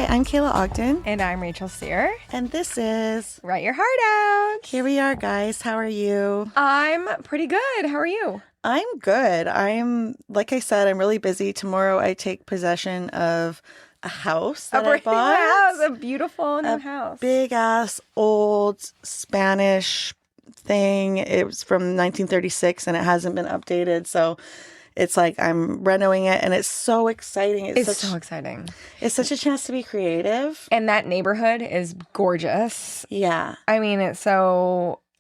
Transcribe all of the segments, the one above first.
Hi, I'm Kayla Ogden. And I'm Rachel Sear. And this is Write Your Heart Out. Here we are, guys. How are you? I'm pretty good. How are you? I'm good. Like I said, I'm really busy. Tomorrow I take possession of a house that I bought. House, a beautiful new house. Big ass old Spanish thing. It was from 1936 and it hasn't been updated. So it's like I'm renovating it and it's so exciting. It's so exciting. It's such a chance to be creative. And that neighborhood is gorgeous. Yeah. I mean,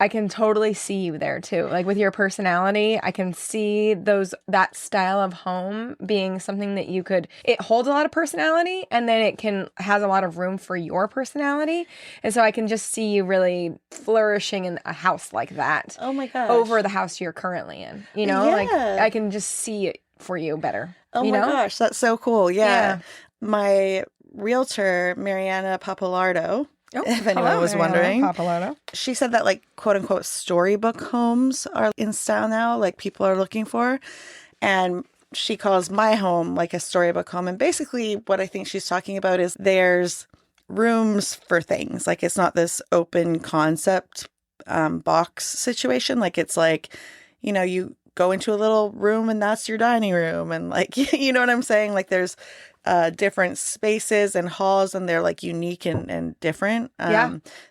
I can totally see you there too. Like with your personality, I can see that style of home being something that it holds a lot of personality and then has a lot of room for your personality. And so I can just see you really flourishing in a house like that. Oh my gosh. Over the house you're currently in. You know, Yeah. like I can just see it for you better. Oh my gosh, that's so cool. Yeah. My realtor, Mariana Papalardo, if anyone was wondering. Papalardo. She said that like quote unquote storybook homes are in style now, like people are looking for. And she calls my home like a storybook home. And basically what I think she's talking about is there's rooms for things. Like it's not this open concept box situation. Like it's like, you go into a little room and that's your dining room. And like, you know what I'm saying? Like there's different spaces and halls and they're like unique and different.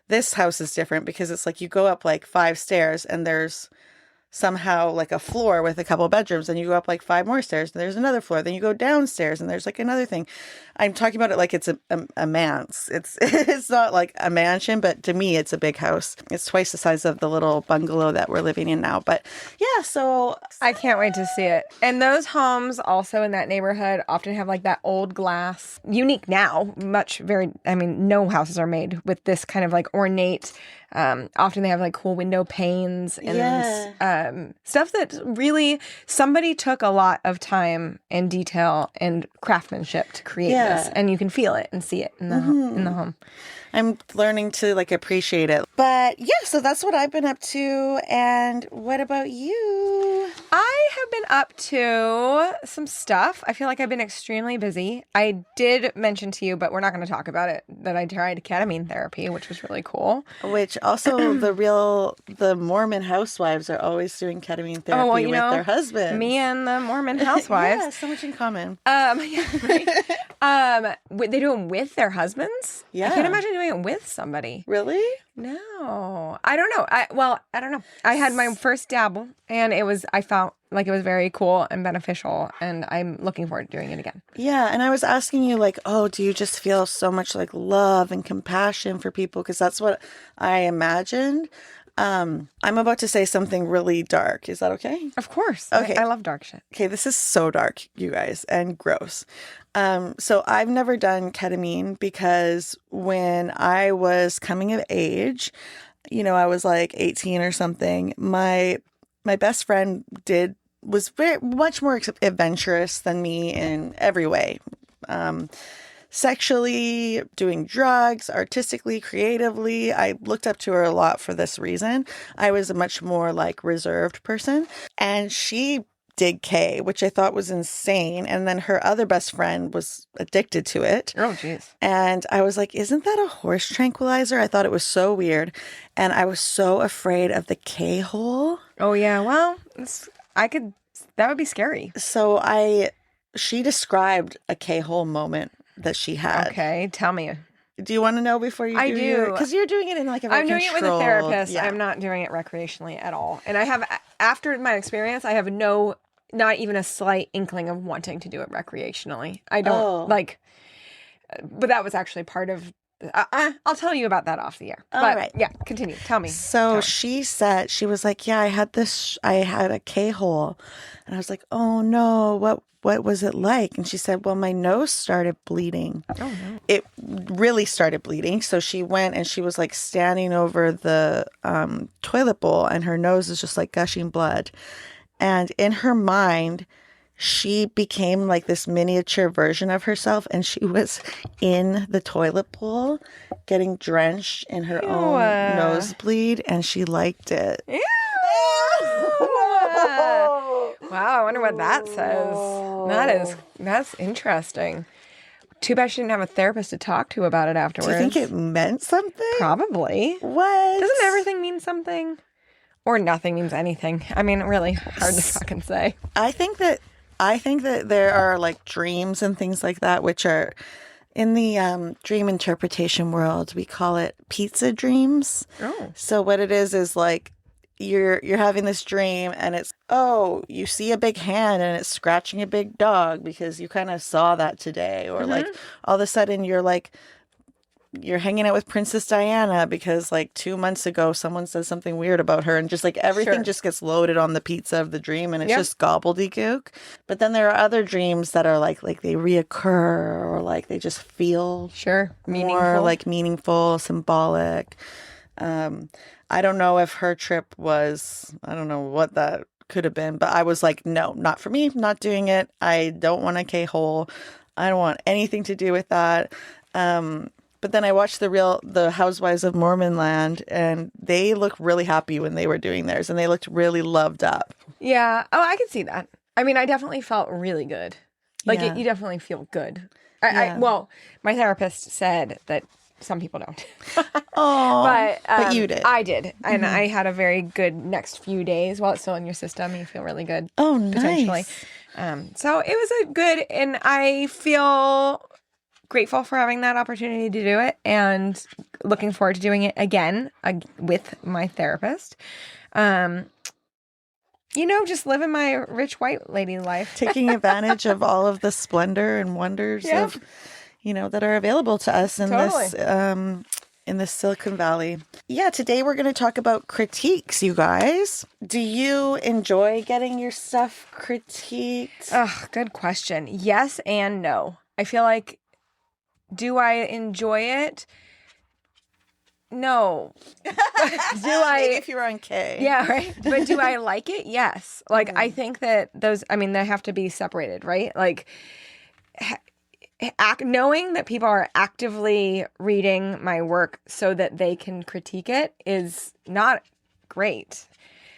This house is different because it's like you go up like 5 stairs and there's somehow like a floor with a couple of bedrooms, and you go up like 5 more stairs and there's another floor, then you go downstairs and there's like another thing. I'm talking about it like it's a manse. It's not like a mansion, but to me it's a big house. It's twice the size of the little bungalow that we're living in now. But yeah, so I can't wait to see it. And those homes also in that neighborhood often have like that old glass, unique now, no houses are made with this kind of like ornate. Often they have like cool window panes and stuff that really somebody took a lot of time and detail and craftsmanship to create this, and you can feel it and see it in the home. I'm learning to like appreciate it. But yeah, so that's what I've been up to. And what about you? I have been up to some stuff. I feel like I've been extremely busy. I did mention to you, but we're not going to talk about it, that I tried ketamine therapy, which was really cool. Which also the Mormon housewives are always doing ketamine therapy with their husbands. Me and the Mormon housewives. Yeah, so much in common. Yeah, right. They do them with their husbands? Yeah. I can't imagine doing it with somebody. Really? No. I don't know. I don't know. I had my first dabble and I felt like it was very cool and beneficial, and I'm looking forward to doing it again. Yeah, and I was asking you like, do you just feel so much like love and compassion for people? Because that's what I imagined. I'm about to say something really dark. Is that okay? Of course. Okay. I love dark shit. Okay, this is so dark, you guys, and gross. So I've never done ketamine because when I was coming of age, I was like 18 or something. My best friend was very much more adventurous than me in every way. Sexually, doing drugs, artistically, creatively. I looked up to her a lot for this reason. I was a much more like reserved person, and she did K, which I thought was insane. And then her other best friend was addicted to it. Oh, jeez. And I was like, isn't that a horse tranquilizer? I thought it was so weird. And I was so afraid of the K-hole. Oh, yeah. Well, that would be scary. So she described a K-hole moment that she had. Okay, tell me. Do you want to know before you do? I do. Because you're doing it in like a very I'm doing it with a therapist. Yeah. I'm not doing it recreationally at all. And after my experience, I have not even a slight inkling of wanting to do it recreationally. I don't but that was actually part of, I'll tell you about that off the air. All right. Yeah, continue. Tell me. She said, she was like, yeah, I had a K-hole. And I was like, oh no, what was it like? And she said, well, my nose started bleeding. Oh, no. It really started bleeding. So she went and she was like standing over the toilet bowl and her nose is just like gushing blood. And in her mind, she became like this miniature version of herself. And she was in the toilet bowl getting drenched in her own nosebleed. And she liked it. Ew. Wow, I wonder what that says. That's interesting. Too bad she didn't have a therapist to talk to about it afterwards. Do you think it meant something? Probably. What? Doesn't everything mean something? Or nothing means anything. I mean, really hard to fucking say. I think that there are like dreams and things like that, which are in the dream interpretation world. We call it pizza dreams. Oh. So what it is like you're having this dream, and it's you see a big hand and it's scratching a big dog because you kind of saw that today, or like all of a sudden you're hanging out with Princess Diana because like 2 months ago someone said something weird about her, and just like everything just gets loaded on the pizza of the dream, and it's just gobbledygook. But then there are other dreams that are like they reoccur, or like they just feel more like meaningful, symbolic. I don't know if her trip was, I don't know what that could have been, but I was like, no, not for me, not doing it. I don't want a K-hole. I don't want anything to do with that. But then I watched the Housewives of Mormonland, and they looked really happy when they were doing theirs, and they looked really loved up. Yeah. Oh, I can see that. I mean, I definitely felt really good. Like you definitely feel good. Well, my therapist said that some people don't. Oh, but you did. I did. And I had a very good next few days. While it's still in your system, you feel really good. Oh, nice. Potentially. So it was a good, and I feel grateful for having that opportunity to do it, and looking forward to doing it again with my therapist. Just living my rich white lady life. Taking advantage of all of the splendor and wonders of, that are available to us in this Silicon Valley. Yeah, today we're going to talk about critiques, you guys. Do you enjoy getting your stuff critiqued? Oh, good question. Yes and no. I feel like, do I enjoy it? No. Do I? Maybe if you were on K. Yeah, right. But do I like it? Yes. Like, I think that they have to be separated, right? Like, knowing that people are actively reading my work so that they can critique it is not great.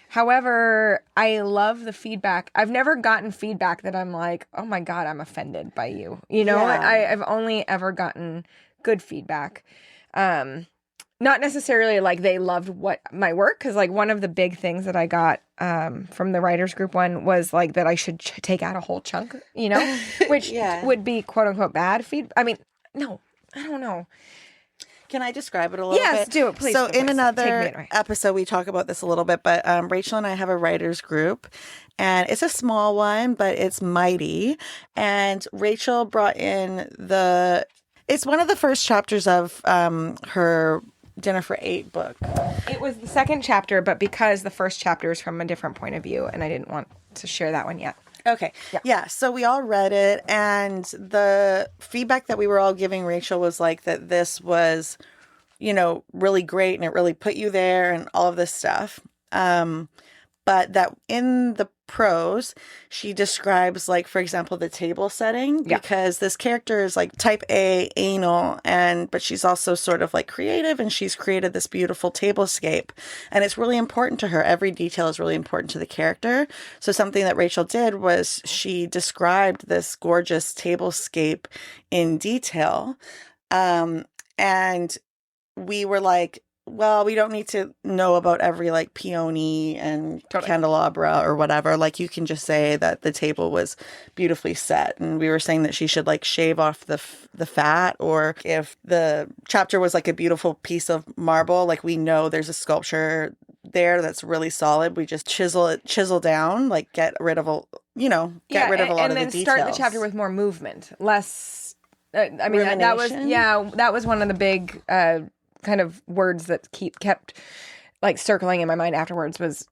However, I love the feedback. I've never gotten feedback that I'm like, oh my God, I'm offended by you. I've only ever gotten good feedback. Not necessarily like they loved my work, because like one of the big things that I got from the writers group one was like that I should take out a whole chunk, which would be quote unquote bad feedback. I mean, no, I don't know. Can I describe it a little bit? Yes, do it, please. So in another episode, we talk about this a little bit, but Rachel and I have a writers group, and it's a small one, but it's mighty. And Rachel brought in it's one of the first chapters of her Dinner for 8 book. It was the second chapter, but because the first chapter is from a different point of view, and I didn't want to share that one yet. Okay. Yeah. So we all read it, and the feedback that we were all giving Rachel was like that this was, really great, and it really put you there and all of this stuff. But that in the prose, she describes, like, for example, the table setting, because this character is like type A, anal, but she's also sort of like creative, and she's created this beautiful tablescape, and it's really important to her. Every detail is really important to the character. So something that Rachel did was she described this gorgeous tablescape in detail. And we were like, well, we don't need to know about every like peony and candelabra or whatever. Like, you can just say that the table was beautifully set. And we were saying that she should like shave off the fat, or if the chapter was like a beautiful piece of marble, like we know there's a sculpture there that's really solid. We just chisel down, like get rid of a lot of the details. And then start the chapter with more movement, less. I mean, that was one of the big kind of words that kept like circling in my mind afterwards was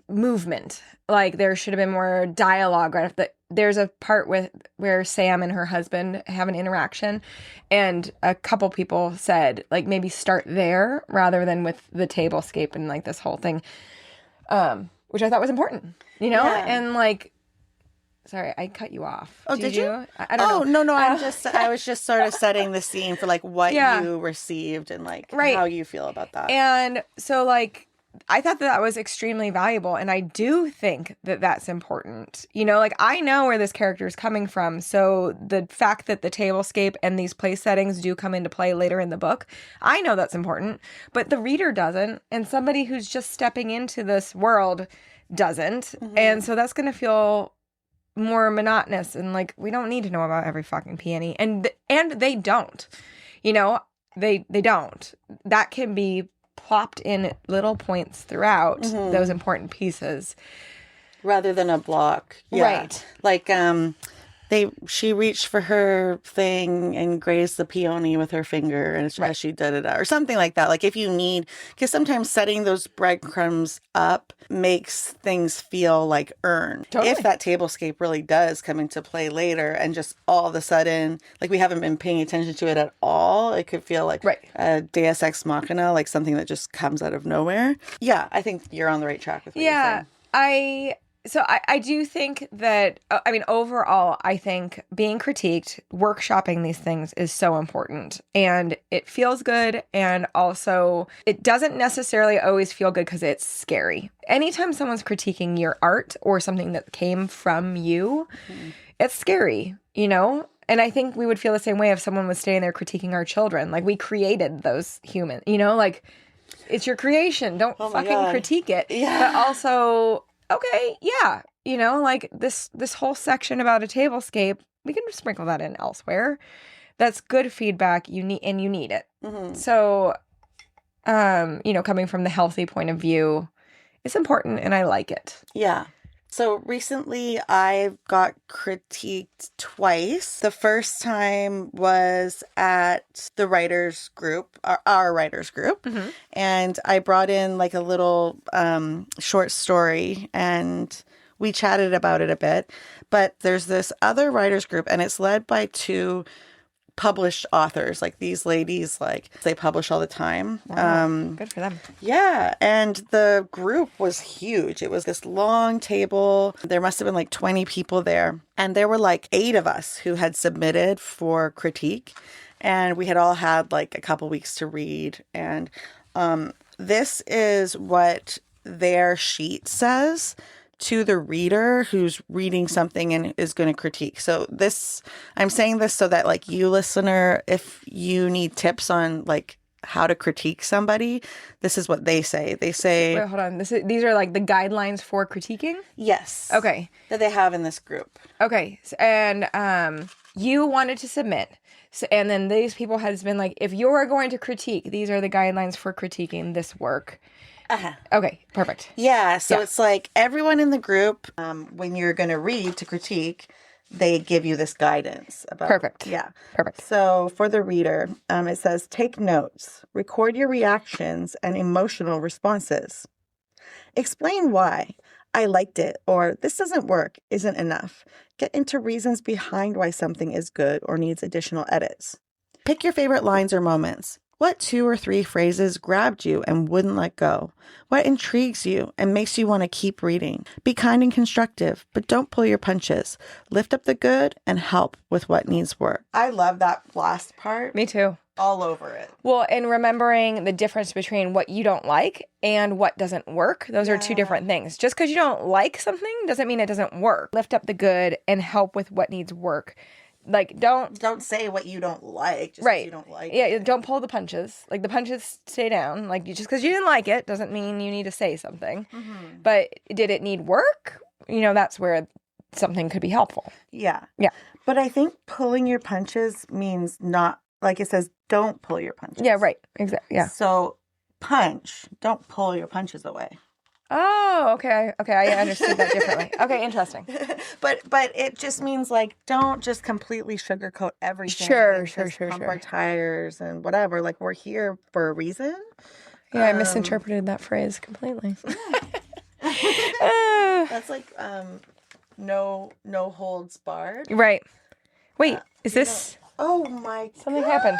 movement. Like, there should have been more dialogue. Right? There's a part where Sam and her husband have an interaction, and a couple people said like maybe start there rather than with the tablescape and like this whole thing, which I thought was important, and like. Sorry, I cut you off. Oh, did you? I don't know. No. I was just sort of setting the scene for like what you received and like how you feel about that. And so like I thought that was extremely valuable. And I do think that that's important. You know, like I know where this character is coming from. So the fact that the tablescape and these place settings do come into play later in the book, I know that's important. But the reader doesn't. And somebody who's just stepping into this world doesn't. And so that's going to feel more monotonous. And like, we don't need to know about every fucking peony. And they don't. You know, they don't. That can be plopped in little points throughout those important pieces. Rather than a block. Yeah. Right. Like, she reached for her thing and grazed the peony with her finger and as she did it, or something like that. Like if you need, because sometimes setting those breadcrumbs up makes things feel like earned. Totally. If that tablescape really does come into play later and just all of a sudden, like we haven't been paying attention to it at all, it could feel like a Deus Ex Machina, like something that just comes out of nowhere. Yeah, I think you're on the right track with what you're saying. So I do think that, I mean, overall, I think being critiqued, workshopping these things is so important. And it feels good. And also, it doesn't necessarily always feel good because it's scary. Anytime someone's critiquing your art or something that came from you, it's scary, you know? And I think we would feel the same way if someone was staying there critiquing our children. Like, we created those humans, you know? Like, it's your creation. Don't fucking critique it. Yeah. But also... okay, yeah, you know, like this whole section about a tablescape, we can just sprinkle that in elsewhere. That's good feedback. You need it. So, you know, coming from the healthy point of view, it's important, and I like it. Yeah. So recently I got critiqued twice. The first time was at the writers group, our writers group. And I brought in like a little short story and we chatted about it a bit. But there's this other writers group and it's led by two published authors. Like these ladies, like they publish all the time. Wow. Good for them. Yeah. And the group was huge. It was this long table. There must have been like 20 people there. And there were like 8 of us who had submitted for critique. And we had all had like a couple weeks to read. And this is what their sheet says to the reader who's reading something and is going to critique. So I'm saying this so that like you listener, if you need tips on like how to critique somebody, this is what they say. They say... Wait, hold on. These are like the guidelines for critiquing? Yes. Okay. That they have in this group. Okay. And you wanted to submit. So, and then these people has been like, if you're going to critique, these are the guidelines for critiquing this work. Okay, perfect. Yeah, so it's like everyone in the group, when you're going to read to critique, they give you this guidance about. Perfect. Yeah. Perfect. So for the reader, it says, take notes, record your reactions and emotional responses. Explain why. I liked it, or this doesn't work, isn't enough. Get into reasons behind why something is good or needs additional edits. Pick your favorite lines or moments. What 2 or 3 phrases grabbed you and wouldn't let go? What intrigues you and makes you want to keep reading? Be kind and constructive, but don't pull your punches. Lift up the good and help with what needs work. I love that last part. Me too. All over it. Well, and remembering the difference between what you don't like and what doesn't work. Those are 2 different things. Just because you don't like something doesn't mean it doesn't work. Lift up the good and help with what needs work. Like, don't say what you don't like. Just right. You don't like. Yeah. It. Don't pull the punches. Like the punches stay down. Like just because you didn't like it doesn't mean you need to say something. But did it need work? You know, that's where something could be helpful. Yeah. Yeah. But I think pulling your punches means not, like it says, don't pull your punches. Yeah. Right. Exactly. Yeah. So punch. Don't pull your punches away. Oh, okay. Okay, I understood that differently. Okay, interesting. But it just means like don't just completely sugarcoat everything. Sure. Pump our tires and whatever. Like we're here for a reason. Yeah, I misinterpreted that phrase completely. That's like no holds barred. Right. Wait, is this? Oh my! Something happened.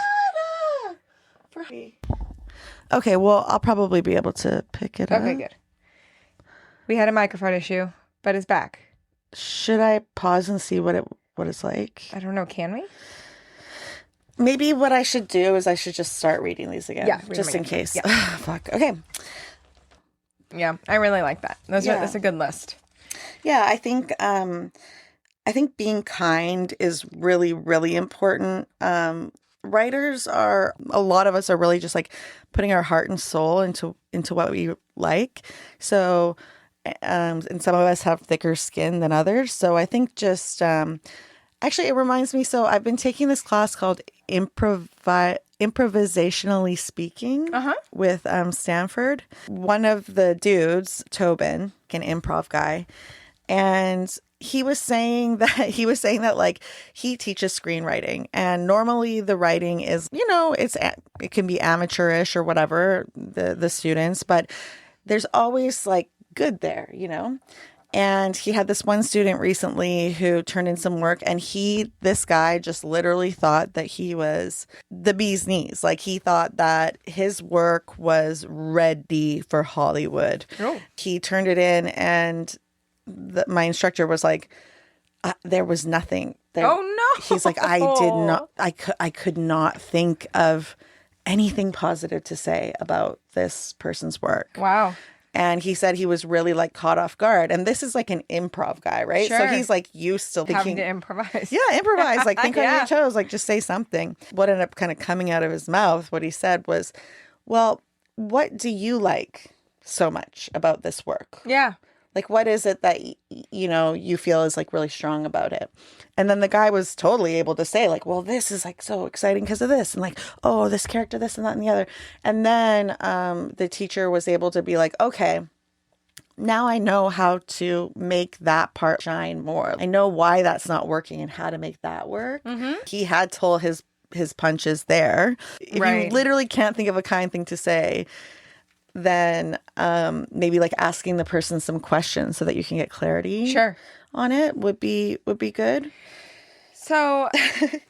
Okay, well I'll probably be able to pick it up. Okay, good. We had a microphone issue, but it's back. Should I pause and see what it's like? I don't know. Can we? Maybe what I should do is I should just start reading these again. Yeah. Just in case. Yeah. Fuck. Okay. Yeah, I really like that. That's a good list. Yeah, I think being kind is really, really important. Writers are, a lot of us are really just like putting our heart and soul into what we like. So, and some of us have thicker skin than others. So I think just, actually, it reminds me. So I've been taking this class called improvisationally speaking with Stanford. One of the dudes, Tobin, an improv guy, and he was saying that like he teaches screenwriting, and normally the writing is, it can be amateurish or whatever, the students, but there's always like good there. And he had this one student recently who turned in some work, and this guy just literally thought that he was the bee's knees. Like, he thought that his work was ready for Hollywood. Oh. He turned it in, and my instructor was like, there was nothing there. Oh no. He's like, I could not think of anything positive to say about this person's work. Wow. And he said he was really like caught off guard. And this is like an improv guy, right? Sure. So he's like used to Having thinking. to improvise. Yeah, improvise. Like, think on Yeah. your toes. Like, just say something. What ended up kind of coming out of his mouth, what he said was, well, what do you like so much about this work? Yeah. Like, what is it that, you feel is like really strong about it? And then the guy was totally able to say like, well, this is like so exciting because of this. And like, oh, this character, this and that and the other. And then the teacher was able to be like, okay, now I know how to make that part shine more. I know why that's not working and how to make that work. Mm-hmm. He had told his punches there. If Right. you literally can't think of a kind thing to say, then maybe like asking the person some questions so that you can get clarity Sure. on it would be good. So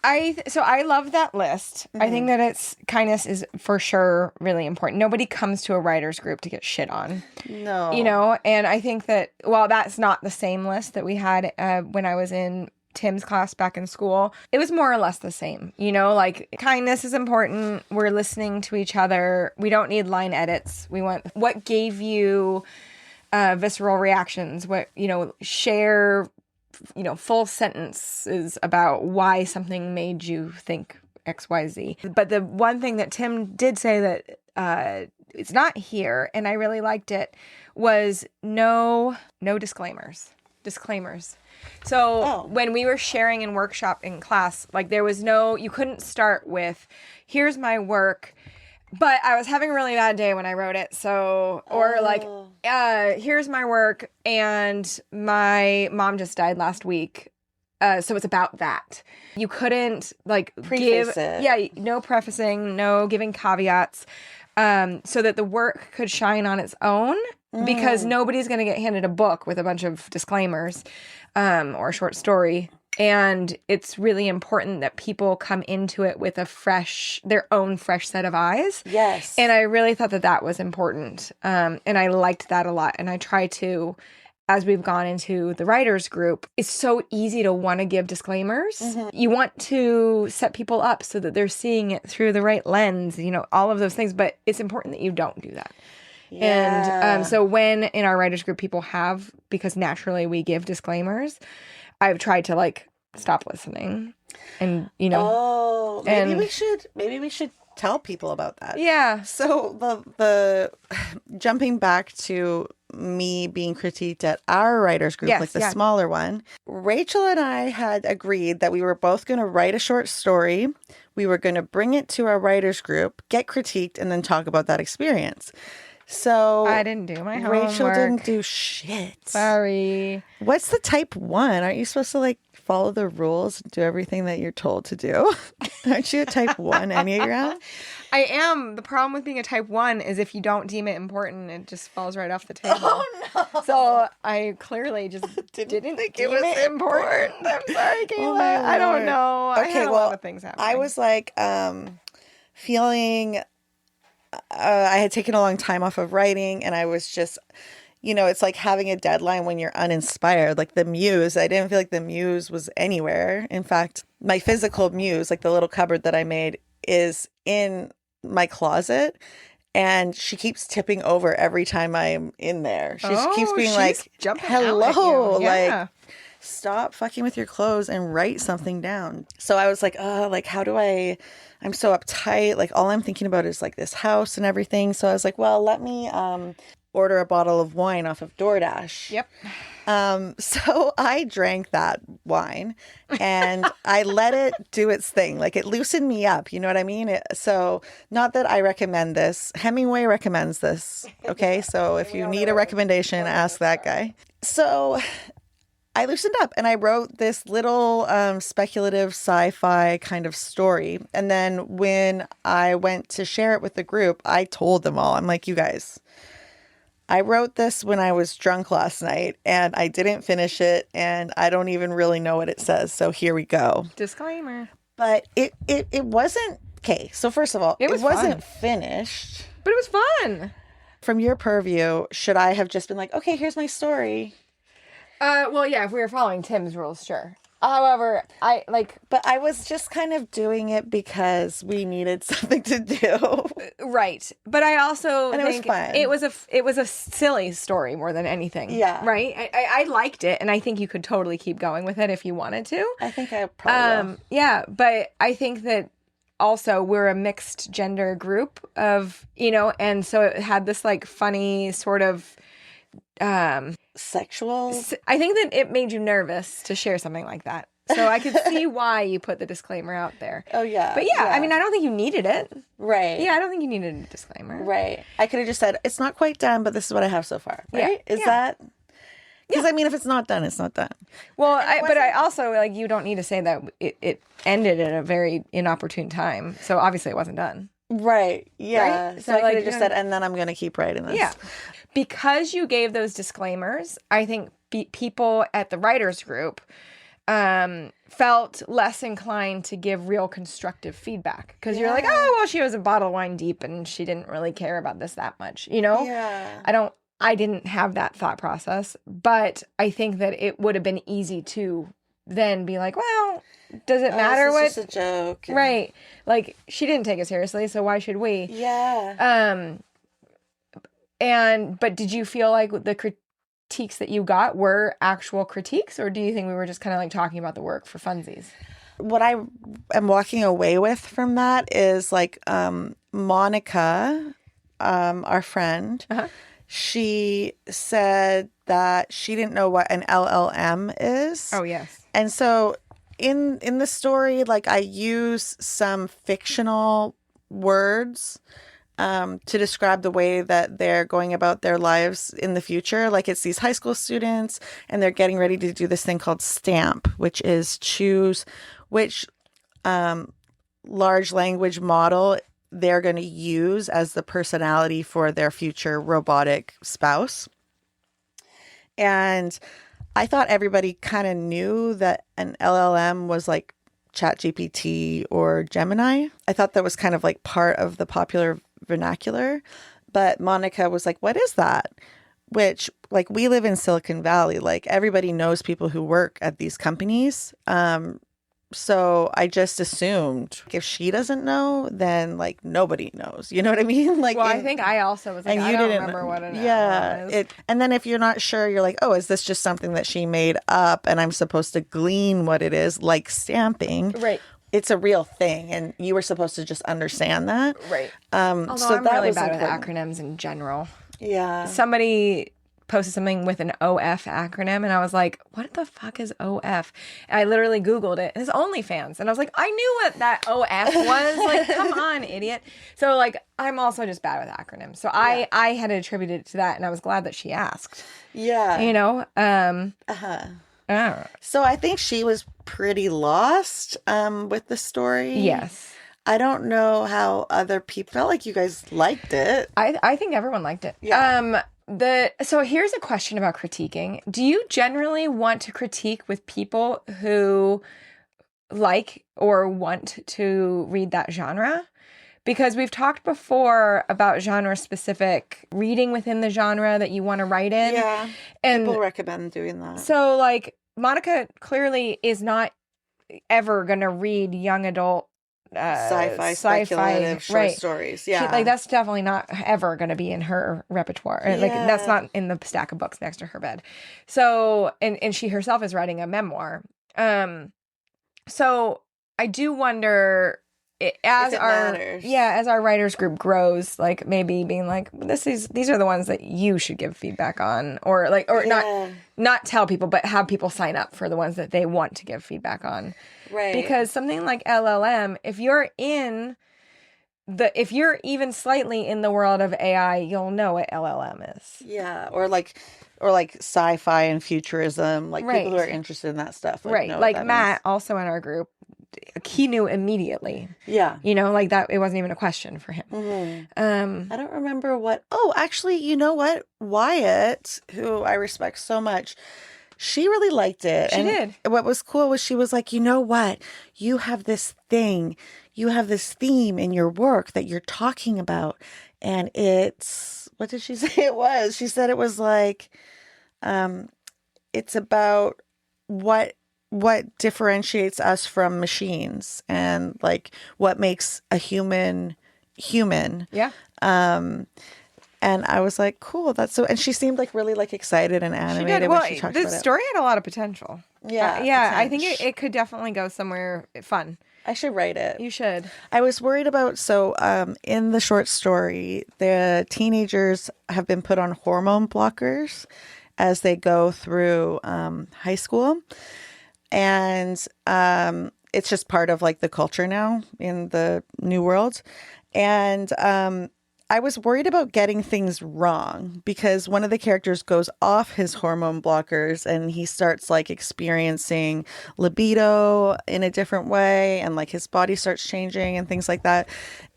I love that list. I think that kindness is for sure really important. Nobody comes to a writer's group to get shit on. No. And I think that, well, that's not the same list that we had when I was in Tim's class back in school. It was more or less the same, like kindness is important. We're listening to each other. We don't need line edits. We want what gave you visceral reactions, share, full sentences about why something made you think XYZ. But the one thing that Tim did say that it's not here, and I really liked it, was no disclaimers. So when we were sharing in workshop in class, like there was you couldn't start with, here's my work, but I was having a really bad day when I wrote it. So, or here's my work and my mom just died last week. So it's about that. You couldn't like Preface it. Yeah, no prefacing, no giving caveats, so that the work could shine on its own. Because nobody's going to get handed a book with a bunch of disclaimers or a short story. And it's really important that people come into it with their own fresh set of eyes. Yes. And I really thought that was important. And I liked that a lot. And I try to, as we've gone into the writers group, it's so easy to want to give disclaimers. You want to set people up so that they're seeing it through the right lens, all of those things. But it's important that you don't do that. Yeah. And so when in our writers group people because naturally we give disclaimers, I've tried to like stop listening and, Oh, maybe and- we should tell people about that. Yeah. So the jumping back to me being critiqued at our writers group, Yes, like the yeah. smaller one, Rachel and I had agreed that we were both going to write a short story. We were going to bring it to our writers group, get critiqued, and then talk about that experience. So I didn't do my homework. Rachel didn't do shit. Sorry. What's the type 1? Aren't you supposed to like follow the rules and do everything that you're told to do? Aren't you a type 1 Enneagram? I am. The problem with being a type 1 is if you don't deem it important, it just falls right off the table. Oh no. So I clearly just didn't think deem it was important. I'm sorry, Kayla. Oh, my I don't Lord. know. I had a lot of things happening. I was like feeling I had taken a long time off of writing, and I was just, it's like having a deadline when you're uninspired. Like the muse, I didn't feel like the muse was anywhere. In fact, my physical muse, like the little cupboard that I made, is in my closet. And she keeps tipping over every time I'm in there. She keeps being she's like, jumping out at hello, you. Yeah. like, stop fucking with your clothes and write something down. So I was like, oh, like, I'm so uptight. Like, all I'm thinking about is like this house and everything. So I was like, well, let me order a bottle of wine off of DoorDash. Yep. So I drank that wine and I let it do its thing. Like, it loosened me up. You know what I mean? So not that I recommend this. Hemingway recommends this. Okay. So if you need a recommendation, ask that guy. So I loosened up and I wrote this little speculative sci-fi kind of story. And then when I went to share it with the group, I told them all, I'm like, you guys, I wrote this when I was drunk last night and I didn't finish it and I don't even really know what it says. So here we go. Disclaimer. But it wasn't, okay. So first of all, it wasn't finished. But it was fun. From your purview, should I have just been like, okay, here's my story? Well, yeah, if we were following Tim's rules, sure. However, But I was just kind of doing it because we needed something to do. right. But I also And think it was fun. it was a silly story more than anything. Yeah. Right. I liked it, and I think you could totally keep going with it if you wanted to. I think I probably will. Yeah, but I think that also we're a mixed gender group of, and so it had this like funny sort of Sexual. I think that it made you nervous to share something like that. So I could see why you put the disclaimer out there. Oh, yeah. But yeah, I mean, I don't think you needed it. Right. Yeah, I don't think you needed a disclaimer. Right. I could have just said, it's not quite done, but this is what I have so far. Right? Yeah. Is that? Because, I mean, if it's not done, it's not done. Well, but I also, like, you don't need to say that it ended at a very inopportune time. So obviously it wasn't done. Right. Yeah. Right? So I could have just said, and then I'm going to keep writing this. Yeah. Because you gave those disclaimers, I think people at the writers group felt less inclined to give real constructive feedback. Because you're like, oh, well, she was a bottle of wine deep and she didn't really care about this that much, Yeah. I didn't have that thought process, but I think that it would have been easy to then be like, well, does it matter what? It's just a joke. Right. Like, she didn't take it seriously, so why should we? Yeah. But did you feel like the critiques that you got were actual critiques, or do you think we were just kind of like talking about the work for funsies? What I am walking away with from that is like Monica, our friend, she said that she didn't know what an LLM is. Oh, yes. And so in the story, like, I use some fictional words to describe the way that they're going about their lives in the future. Like, it's these high school students and they're getting ready to do this thing called STAMP, which is choose which large language model they're going to use as the personality for their future robotic spouse. And I thought everybody kind of knew that an LLM was like ChatGPT or Gemini. I thought that was kind of like part of the popular vernacular. But Monica was like, what is that? Which, like, we live in Silicon Valley. Like, everybody knows people who work at these companies. So I just assumed if she doesn't know, then like nobody knows. You know what I mean? Like, well, I think I also was like, I don't remember what it is. And then if you're not sure, you're like, oh, is this just something that she made up and I'm supposed to glean what it is, like stamping? Right. It's a real thing, and you were supposed to just understand that. Right. Although so I'm that really was bad important. with acronyms in general. Yeah. Somebody posted something with an OF acronym, and I was like, what the fuck is OF? And I literally Googled it. It's OnlyFans. And I was like, I knew what that OF was. Like, come on, idiot. So, like, I'm also just bad with acronyms. So I had attributed it to that, and I was glad that she asked. Yeah. You know? So I think she was pretty lost with the story. Yes. I don't know how other people felt. Like you guys liked it. I think everyone liked it. Yeah. So here's a question about critiquing. Do you generally want to critique with people who like or want to read that genre? Because we've talked before about genre-specific reading within the genre that you want to write in. Yeah. And people recommend doing that. So, like, Monica clearly is not ever going to read young adult sci-fi speculative short stories. Yeah. Like that's definitely not ever going to be in her repertoire. Like that's not in the stack of books next to her bed. So, and she herself is writing a memoir. So I do wonder as our writers group grows, like maybe being like, these are the ones that you should give feedback on, or not tell people, but have people sign up for the ones that they want to give feedback on. Right. Because something like LLM, if you're even slightly in the world of AI, you'll know what LLM is. Yeah. Or like sci-fi and futurism, like people who are interested in that stuff. Like, know like what that Matt, is. also in our group, he knew immediately. Yeah. Like that, it wasn't even a question for him. I don't remember actually, you know what? Wyatt, who I respect so much, she really liked it. She did. What was cool was she was like, you know what? You have this theme in your work that you're talking about. And what did she say it was? She said it was like, it's about what differentiates us from machines and like what makes a human. Yeah. And I was like, cool, that's so, and she seemed like really like excited and animated when she talked about it. The story had a lot of potential. Yeah. I think it could definitely go somewhere fun. I should write it. You should. I was worried about, in the short story, the teenagers have been put on hormone blockers as they go through high school. And it's just part of like the culture now in the new world. And I was worried about getting things wrong because one of the characters goes off his hormone blockers and he starts like experiencing libido in a different way, and like his body starts changing and things like that.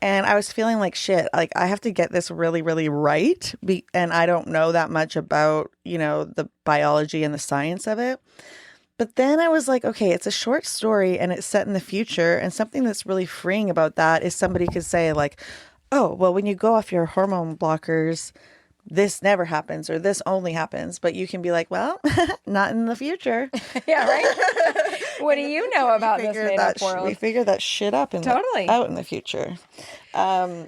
And I was feeling like shit, like I have to get this really, really right. And I don't know that much about, the biology and the science of it. But then I was like, okay, it's a short story and it's set in the future. And something that's really freeing about that is somebody could say like, oh, well, when you go off your hormone blockers, this never happens or this only happens. But you can be like, well, not in the future. Yeah, right? What do you know about this made-up world? We figure that shit up out in the future,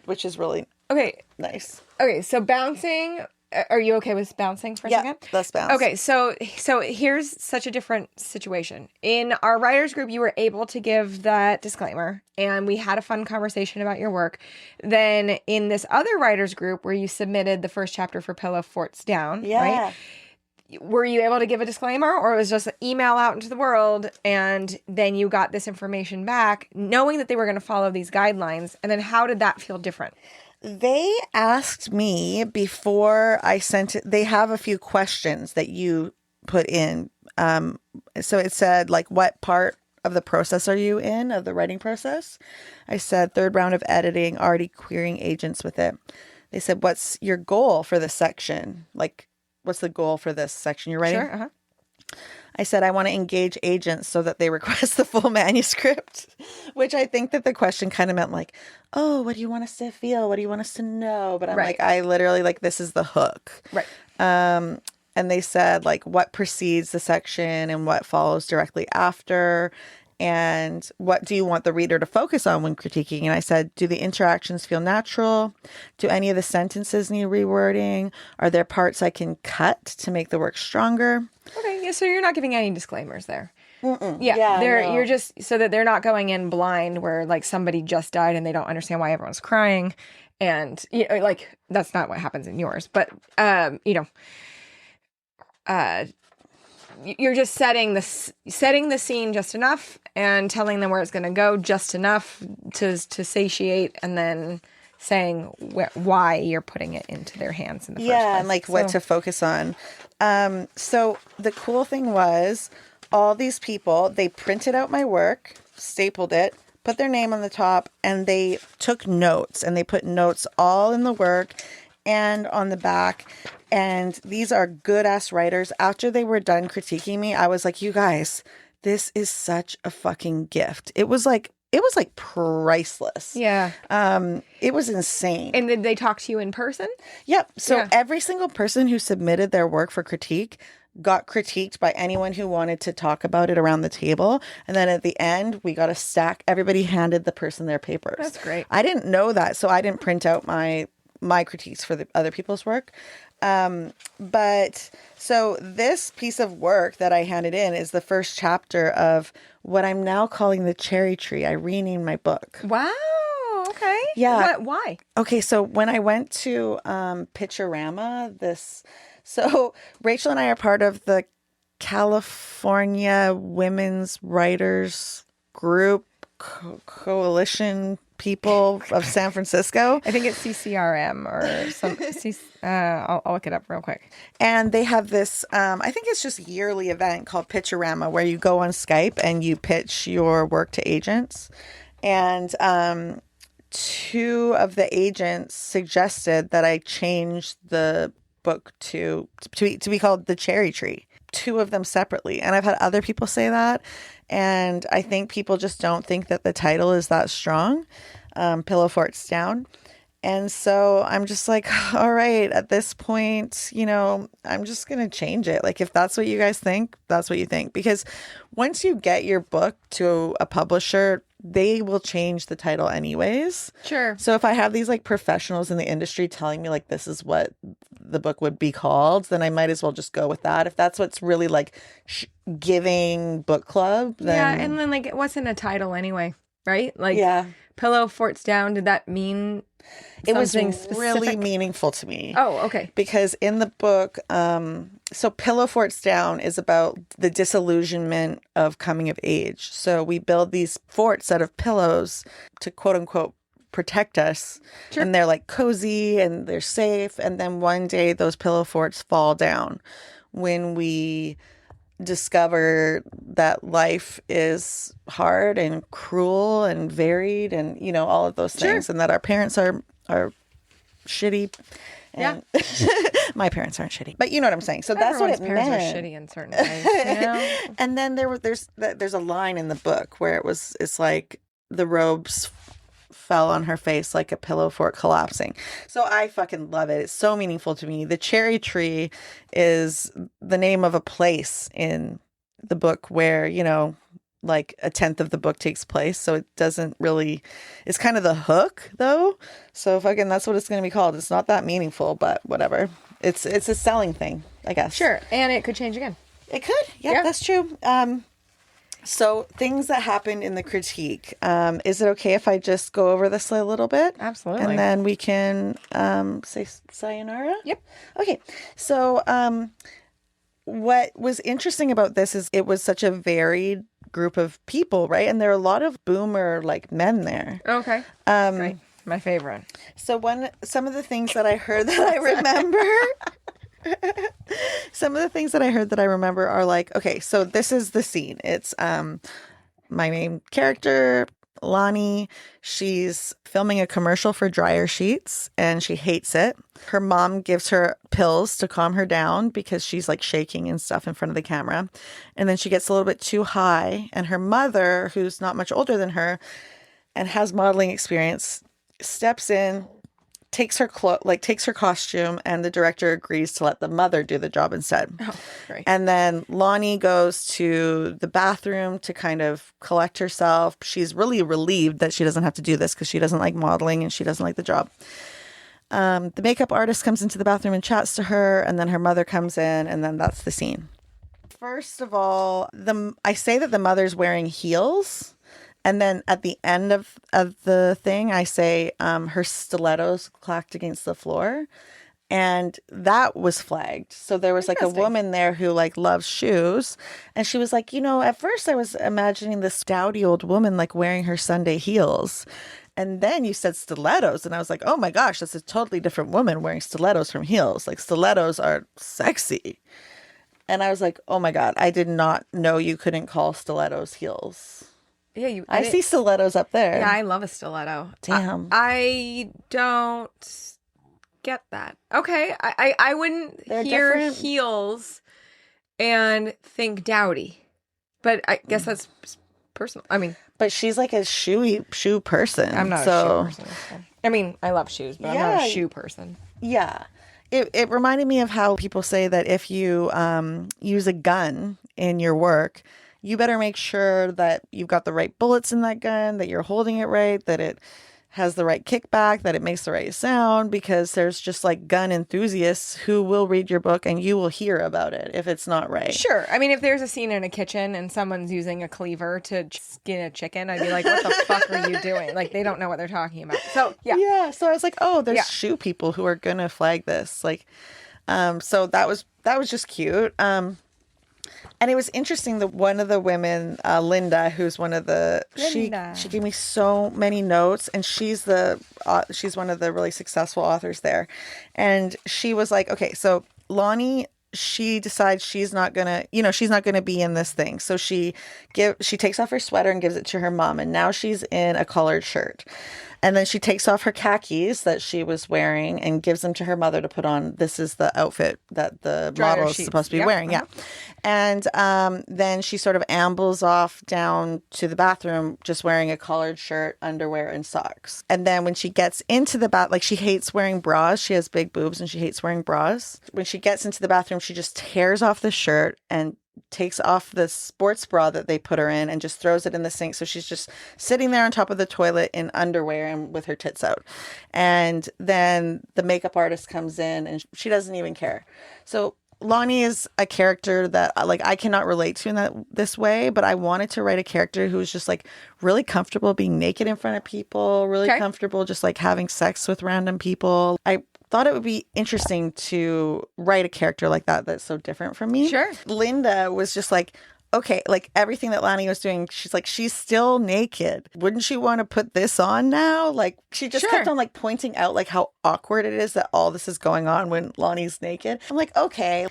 which is really nice. Okay, so bouncing... Are you okay with bouncing for a second? Yeah, let's bounce. Okay, so here's such a different situation. In our writers group, you were able to give that disclaimer, and we had a fun conversation about your work. Then in this other writers group where you submitted the first chapter for Pillow Forts Down, right? Were you able to give a disclaimer, or it was just an email out into the world, and then you got this information back, knowing that they were going to follow these guidelines, and then how did that feel different? They asked me before I sent it. They have a few questions that you put in. So it said, like, what part of the process are you in, of the writing process? I said, third round of editing, already querying agents with it. They said, what's your goal for this section? Like, what's the goal for this section you're writing? Sure, uh-huh. I said, I want to engage agents so that they request the full manuscript, which I think that the question kind of meant like, oh, what do you want us to feel? What do you want us to know? But I'm like, I literally like, this is the hook. Right. And they said like what precedes the section and what follows directly after. And what do you want the reader to focus on when critiquing? And I said, do the interactions feel natural? Do any of the sentences need rewording? Are there parts I can cut to make the work stronger? Okay, yeah, so you're not giving any disclaimers there. Mm-mm. You're just so that they're not going in blind where like somebody just died and they don't understand why everyone's crying, and like that's not what happens in yours. But you're just setting the scene just enough and telling them where it's going to go just enough to satiate, and then saying why you're putting it into their hands in the first place. And like what to focus on. So the cool thing was all these people, they printed out my work, stapled it, put their name on the top, and they took notes, and they put notes all in the work and on the back. And these are good ass writers. After they were done critiquing me, I was like, you guys, this is such a fucking gift. It was like priceless. Yeah. It was insane. And did they talk to you in person? Yep. So every single person who submitted their work for critique got critiqued by anyone who wanted to talk about it around the table. And then at the end, we got a stack. Everybody handed the person their papers. That's great. I didn't know that, so I didn't print out my critiques for the other people's work. But so this piece of work that I handed in is the first chapter of what I'm now calling the cherry tree. I renamed my book. Wow. Okay. Yeah. Why? Okay, so when I went to Pitchorama, so Rachel and I are part of the California Women's Writers Group Coalition people of San Francisco. I think it's CCRM or some. I'll look it up real quick. And they have this, I think it's just a yearly event called Pitchorama, where you go on Skype and you pitch your work to agents. And two of the agents suggested that I change the book to be called The Cherry Tree. Two of them separately. And I've had other people say that. And I think people just don't think that the title is that strong. Pillow Forts Down. And so I'm just like, all right, at this point, I'm just going to change it. Like, if that's what you guys think, that's what you think. Because once you get your book to a publisher, they will change the title anyways. Sure. So if I have these like professionals in the industry telling me like this is what the book would be called, then I might as well just go with that. If that's what's really like giving book club, then... Yeah, and then like what's in a title anyway, right? Like, yeah. Pillow Forts Down, did that mean it was something specific? Really meaningful to me. Oh, okay. Because in the book, so Pillow Forts Down is about the disillusionment of coming of age. So we build these forts out of pillows to quote unquote protect us. Sure. And they're like cozy and they're safe. And then one day those pillow forts fall down when we discover that life is hard and cruel and varied and all of those things. Sure. And that our parents are shitty. And my parents aren't shitty, but you know what I'm saying. So that's what it meant. Parents are shitty in certain ways. And then there's a line in the book where it's like the robes fell on her face like a pillow fort collapsing. So I fucking love it. It's so meaningful to me. The Cherry Tree is the name of a place in the book where, like a 10th of the book takes place. So it doesn't really, it's kind of the hook though. So fucking that's what it's going to be called. It's not that meaningful, but whatever. It's a selling thing, I guess. Sure. And it could change again. It could. Yeah, that's true. So things that happened in the critique. Is it okay if I just go over this a little bit? Absolutely. And then we can say sayonara? Yep. Okay. So what was interesting about this is it was such a varied group of people, right? And there are a lot of boomer like men there. Okay. Right. My favorite. So some of the things that I heard that I remember... Some of the things that I heard that I remember are like, okay, so this is the scene. It's my main character, Lonnie. She's filming a commercial for dryer sheets and she hates it. Her mom gives her pills to calm her down because she's like shaking and stuff in front of the camera. And then she gets a little bit too high. And her mother, who's not much older than her and has modeling experience, steps in, takes her costume, and the director agrees to let the mother do the job instead. Oh, great. And then Lonnie goes to the bathroom to kind of collect herself. She's really relieved that she doesn't have to do this because she doesn't like modeling and she doesn't like the job. The makeup artist comes into the bathroom and chats to her, and then her mother comes in, and then that's the scene. First of all, I say that the mother's wearing heels. And then at the end of the thing, I say her stilettos clacked against the floor. And that was flagged. So there was like a woman there who like loves shoes. And she was like, at first I was imagining this dowdy old woman like wearing her Sunday heels. And then you said stilettos. And I was like, oh my gosh, that's a totally different woman wearing stilettos from heels. Like stilettos are sexy. And I was like, oh my God, I did not know you couldn't call stilettos heels. Yeah, I see stilettos up there. Yeah, I love a stiletto. Damn. I don't get that. Okay, I wouldn't hear different. Heels and think dowdy, but I guess that's personal. I mean, but she's like a shoe person. I'm not a shoe person. I mean, I love shoes, but I'm not a shoe person. Yeah. It reminded me of how people say that if you use a gun in your work, you better make sure that you've got the right bullets in that gun, that you're holding it right, that it has the right kickback, that it makes the right sound, because there's just like gun enthusiasts who will read your book and you will hear about it if it's not right. Sure. I mean, if there's a scene in a kitchen and someone's using a cleaver to skin a chicken, I'd be like, what the fuck are you doing? Like, they don't know what they're talking about. So, yeah. Yeah. So I was like, oh, there's shoe people who are going to flag this. Like, so that was just cute. And it was interesting that one of the women, Linda, who's one of the, she gave me so many notes, and she's one of the really successful authors there. And she was like, okay, so Lonnie, she decides she's not gonna be in this thing. So she takes off her sweater and gives it to her mom, and now she's in a collared shirt. And then she takes off her khakis that she was wearing and gives them to her mother to put on. This is the outfit that the model is supposed to be wearing. Yeah. And then she sort of ambles off down to the bathroom just wearing a collared shirt, underwear, and socks. And then when she gets into the bath, like, she hates wearing bras. She has big boobs and she hates wearing bras. When she gets into the bathroom, she just tears off the shirt and takes off the sports bra that they put her in and just throws it in the sink. So she's just sitting there on top of the toilet in underwear and with her tits out. And then the makeup artist comes in and she doesn't even care. So Lonnie is a character that, like, I cannot relate to in this way, but I wanted to write a character who's just like really comfortable being naked in front of people, really comfortable just like having sex with random people. I thought it would be interesting to write a character like that that's so different from me. Sure. Linda was just like, okay, like everything that Lonnie was doing, she's like, she's still naked. Wouldn't you want to put this on now? Like, she just kept on like pointing out like how awkward it is that all this is going on when Lonnie's naked. I'm like, okay,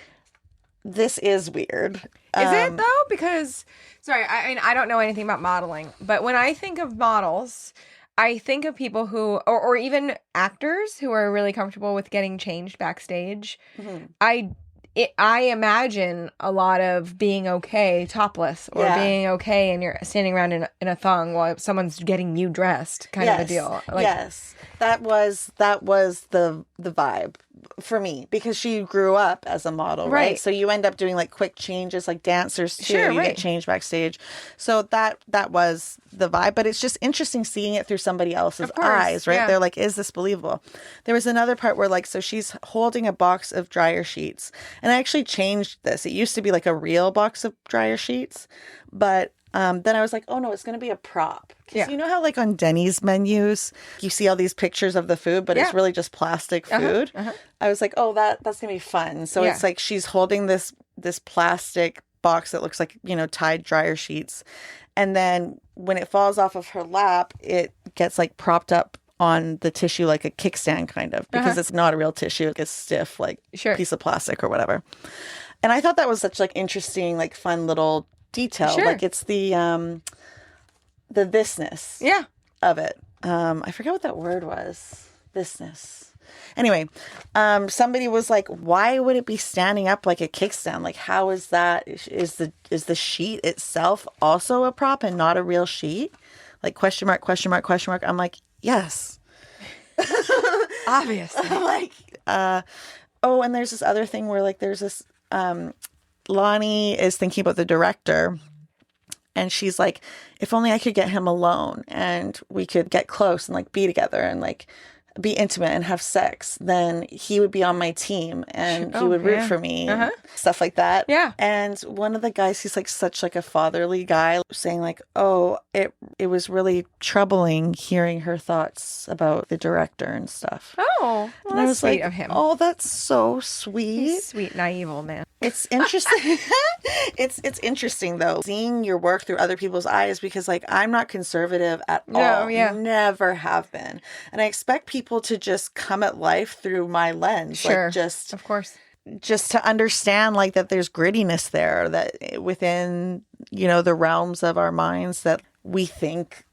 this is weird. Is it though? Because, sorry, I mean, I don't know anything about modeling, but when I think of models, I think of people who, or even actors who are really comfortable with getting changed backstage. Mm-hmm. I imagine a lot of being okay topless, or being okay and you're standing around in a thong while someone's getting you dressed, kind of a deal. Like, yes, that was the vibe for me, because she grew up as a model, right? So you end up doing like quick changes, like dancers too. You get changed backstage. So that was the vibe, but it's just interesting seeing it through somebody else's eyes, right? Yeah. They're like, is this believable? There was another part where like, so she's holding a box of dryer sheets, and I actually changed this. It used to be like a real box of dryer sheets, but then I was like, oh no, it's going to be a prop. Because you know how like on Denny's menus, you see all these pictures of the food, but it's really just plastic food. I was like, oh, that's going to be fun. So it's like she's holding this plastic box that looks like, Tide dryer sheets. And then when it falls off of her lap, it gets like propped up on the tissue like a kickstand kind of, because it's not a real tissue. It's stiff, like piece of plastic or whatever. And I thought that was such like interesting, like fun little detail. Like it's the thisness of it. I forget what that word was. Thisness. Anyway, somebody was like, why would it be standing up like a kickstand? Like, how is that? Is the sheet itself also a prop and not a real sheet? Like, question mark, question mark, question mark. I'm like, yes. Obviously. I'm like, oh, and there's this other thing where like there's this Lonnie is thinking about the director, and she's like, if only I could get him alone and we could get close and like be together and like be intimate and have sex, then he would be on my team and he would root for me, stuff like that. Yeah. And one of the guys, he's like such like a fatherly guy, saying like, oh, it was really troubling hearing her thoughts about the director and stuff. Oh, well, and I was sweet like, of him. Oh, that's so sweet. He's sweet, naive old man. It's interesting. It's interesting though, seeing your work through other people's eyes, because like I'm not conservative at all. Never have been. And I expect people to just come at life through my lens. Sure. Like of course. Just to understand like that there's grittiness there, that within, the realms of our minds that we think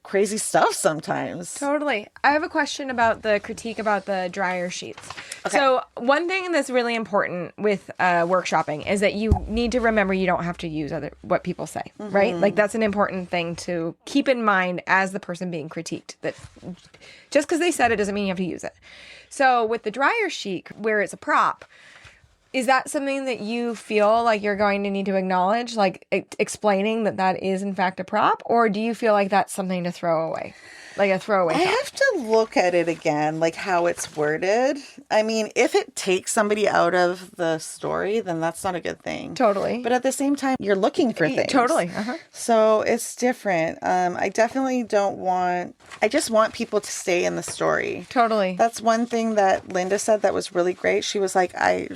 crazy stuff sometimes. Totally. I have a question about the critique about the dryer sheets. Okay. So one thing that's really important with workshopping is that you need to remember you don't have to use what people say, right? Like that's an important thing to keep in mind as the person being critiqued, that just because they said it doesn't mean you have to use it. So with the dryer sheet, where it's a prop, is that something that you feel like you're going to need to acknowledge, like explaining that that is in fact a prop? Or do you feel like that's something to throw away? Like a throwaway I thought? have to look at it again, like how it's worded. I mean, if it takes somebody out of the story, then that's not a good thing. Totally. But at the same time, you're looking for things. Totally. Uh-huh. So it's different. I definitely don't want, I just want people to stay in the story. Totally. That's one thing that Linda said that was really great. She was like, I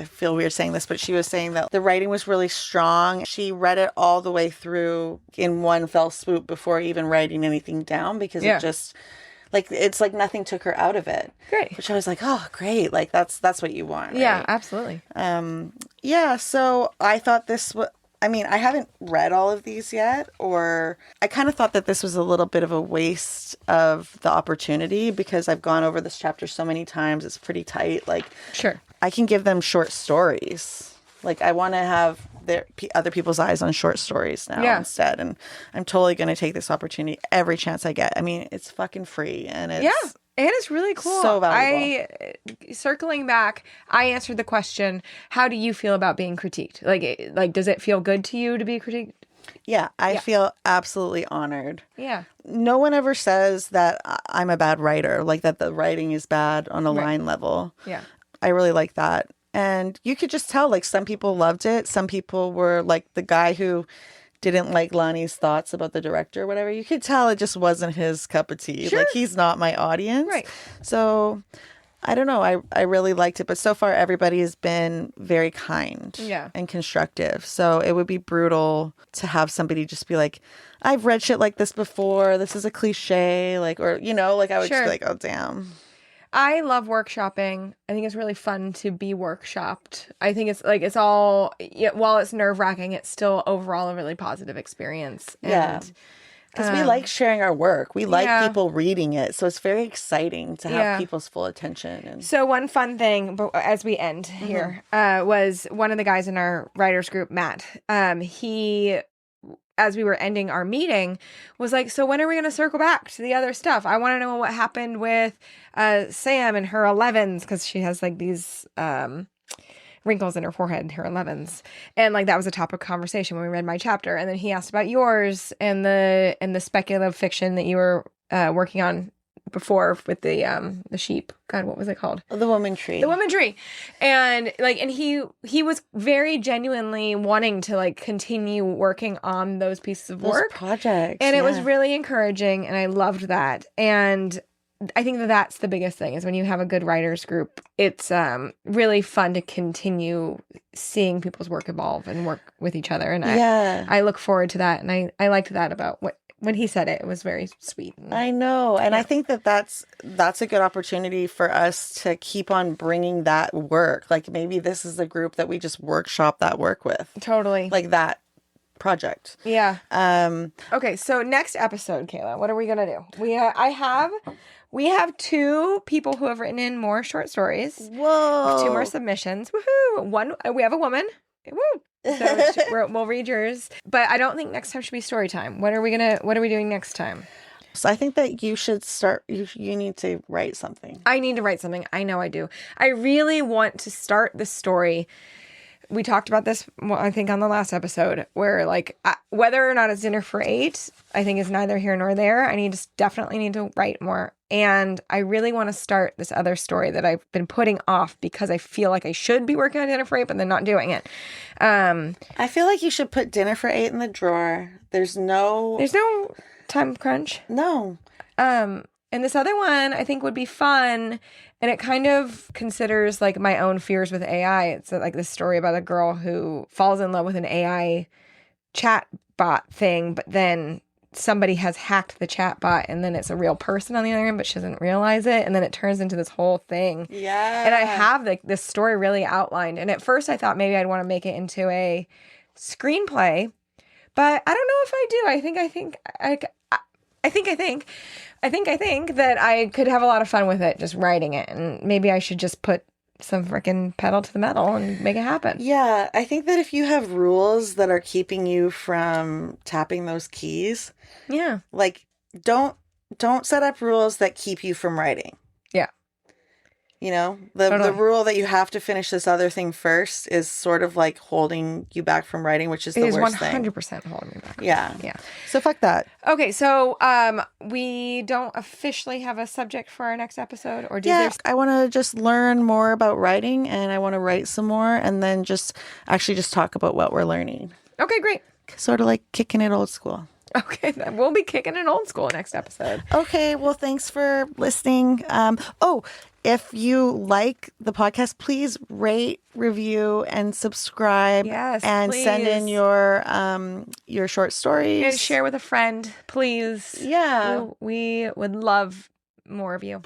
feel weird saying this, but she was saying that the writing was really strong. She read it all the way through in one fell swoop before even writing anything down, because it just, like, it's like nothing took her out of it. Great. Which I was like, oh, great. Like, that's what you want, right? Yeah, absolutely. Yeah, so I thought this was, I mean, I haven't read all of these yet, or I kind of thought that this was a little bit of a waste of the opportunity, because I've gone over this chapter so many times. It's pretty tight. Like, Sure. I can give them short stories. Like, I want to have other people's eyes on short stories now instead. And I'm totally going to take this opportunity every chance I get. I mean, it's fucking free, and it's and it's really cool. So valuable. Circling back, I answered the question, how do you feel about being critiqued? Like, does it feel good to you to be critiqued? Yeah, I feel absolutely honored. Yeah. No one ever says that I'm a bad writer, like that the writing is bad on a line level. Yeah. I really like that. And you could just tell, like, some people loved it. Some people were like the guy who didn't like Lonnie's thoughts about the director or whatever. You could tell it just wasn't his cup of tea. Sure. Like, he's not my audience. Right. So I don't know. I really liked it. But so far, everybody has been very kind and constructive. So it would be brutal to have somebody just be like, I've read shit like this before. This is a cliche. Like, or, you know, like, I would just be like, oh, damn. I love workshopping. I think it's really fun to be workshopped. I think it's like, it's all, while it's nerve wracking, it's still overall a really positive experience. Yeah. Because we like sharing our work. We like people reading it. So it's very exciting to have people's full attention. And so one fun thing, but as we end here, was one of the guys in our writers group, Matt. He, as we were ending our meeting, was like, so when are we going to circle back to the other stuff? I want to know what happened with Sam and her 11s, because she has like these wrinkles in her forehead, her 11s. And like, that was a topic of conversation when we read my chapter. And then he asked about yours and the speculative fiction that you were working on before with the sheep. God, what was it called? The Woman Tree. The Woman Tree. And like, and he was very genuinely wanting to like continue working on those pieces of work. Those projects. And it was really encouraging, and I loved that. And I think that that's the biggest thing, is when you have a good writers group, it's really fun to continue seeing people's work evolve and work with each other. And I look forward to that. And I liked that about when he said it. It was very sweet. I know. And I think that that's a good opportunity for us to keep on bringing that work. Like, maybe this is a group that we just workshop that work with. Totally. Like that project. Yeah. Okay. So next episode, Kayla, what are we going to do? We have 2 people who have written in more short stories. Whoa. 2 more submissions. Woohoo. We have a woman. Woo. So we'll read yours. But I don't think next time should be story time. What are we doing next time? So I think that you should start, you need to write something. I need to write something. I know I do. I really want to start the story. We talked about this, I think, on the last episode, where like whether or not it's dinner for 8, I think is neither here nor there. I definitely need to write more. And I really want to start this other story that I've been putting off because I feel like I should be working on dinner for 8, but then not doing it. I feel like you should put dinner for 8 in the drawer. There's no time crunch. No. And this other one I think would be fun. And it kind of considers like my own fears with AI. It's like this story about a girl who falls in love with an AI chat bot thing, but then somebody has hacked the chat bot, and then it's a real person on the other end, but she doesn't realize it. And then it turns into this whole thing. Yeah. And I have this story really outlined. And at first I thought maybe I'd want to make it into a screenplay, But I don't know if I do. I think that I could have a lot of fun with it, just writing it. And maybe I should just put some freaking pedal to the metal and make it happen. Yeah, I think that if you have rules that are keeping you from tapping those keys, Yeah. like don't set up rules that keep you from writing. Yeah. You know, the Totally. rule that you have to finish this other thing first is sort of like holding you back from writing, which is the worst thing. It is 100% holding me back. Yeah. Yeah. So fuck that. Okay, so we don't officially have a subject for our next episode, or do Yeah, there? I want to just learn more about writing, and I want to write some more, and then just talk about what we're learning. Okay, great. Sort of like kicking it old school. Okay, then we'll be kicking it old school next episode. Okay, well, thanks for listening. If you like the podcast, please rate, review, and subscribe. Yes, and please. Send in your short stories And share with a friend, please. Yeah. We would love more of you.